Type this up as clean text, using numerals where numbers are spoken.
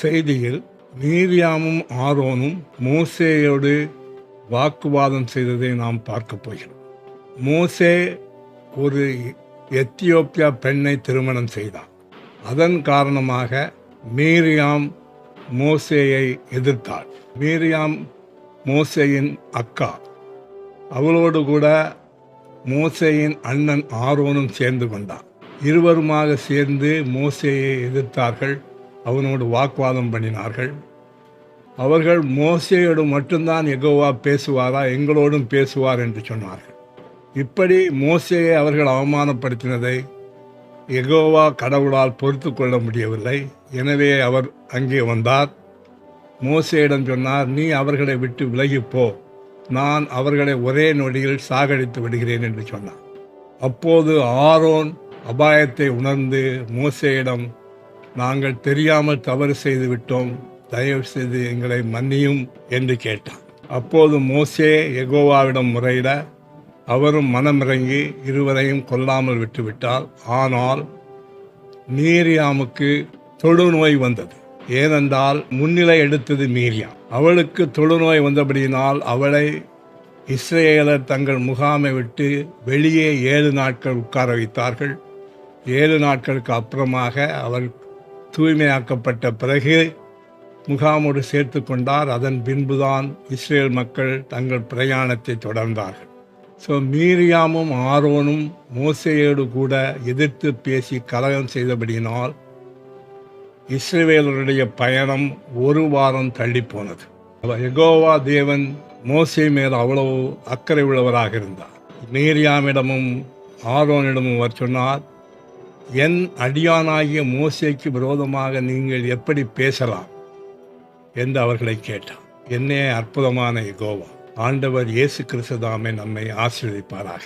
செய்தியில் மீரியாமும் ஆரோனும் மோசேயோடு வாக்குவாதம் செய்ததை நாம் பார்க்க போகிறோம். மோசே ஒரு எத்தியோப்பியா பெண்ணை திருமணம் செய்தார். அதன் காரணமாக மீரியாம் மோசேயை எதிர்த்தாள். மீரியாம் மோசேயின் அக்கா. அவளோடு கூட மோசேயின் அண்ணன் ஆரோனும் சேர்ந்து கொண்டார். இருவருமாக சேர்ந்து மோசேயை எதிர்த்தார்கள். அவனோடு வாக்குவாதம் பண்ணினார்கள். அவர்கள் மோசேயோடு மட்டும்தான் யெகோவா பேசுவாரா, எங்களோடும் பேசுவார் என்று சொன்னார்கள். இப்படி மோசேயை அவர்கள் அவமானப்படுத்தினதை யெகோவா கடவுளால் பொறுத்து கொள்ள முடியவில்லை. எனவே அவர் அங்கே வந்தார். மோசேயிடம் சொன்னார், நீ அவர்களை விட்டு விலகிப்போ, நான் அவர்களை ஒரே நொடியில் சாகடித்து விடுகிறேன் என்று சொன்னார். அப்போது ஆரோன் அபாயத்தை உணர்ந்து மோசேயிடம், நாங்கள் தெரியாமல் தவறு செய்து விட்டோம், தயவு செய்து எங்களை மன்னியும் என்று கேட்டான். அப்போது மோசே யெகோவாவிடம் முறையிட அவரும் மனமிறங்கி இருவரையும் கொல்லாமல் விட்டுவிட்டார். ஆனால் மீரியாமுக்கு தொழுநோய் வந்தது. ஏனென்றால் முன்னிலை எடுத்தது மீரியாம். அவளுக்கு தொழுநோய் வந்தபடியினால் அவளை இஸ்ரேலர் தங்கள் முகாமை விட்டு வெளியே 7 நாட்கள் உட்கார வைத்தார்கள். 7 நாட்களுக்கு அப்புறமாக அவள் தூய்மையாக்கப்பட்ட பிறகு முகாமோடு சேர்த்து கொண்டார். அதன் பின்புதான் இஸ்ரேல் மக்கள் தங்கள் பிரயாணத்தை தொடர்ந்தார்கள். மீரியாமும் ஆரோனும் மோசேயோடு கூட எதிர்த்து பேசி கலகம் செய்தபடியினால் இஸ்ரவேலருடைய பயணம் 1 வாரம் தள்ளி போனது. யெகோவா தேவன் மோசே மேல் அவ்வளவு அக்கறை உள்ளவராக இருந்தார். மீரியாமிடமும் ஆரோனிடமும் அவர் சொன்னார், என் அடியானாகிய மோசேக்கு விரோதமாக நீங்கள் எப்படி பேசலாம் என்று அவர்களை கேட்டார். என்னே அற்புதமான யெகோவா! ஆண்டவர் இயேசு கிறிஸ்து தாமே நம்மை ஆசீர்வதிப்பாராக.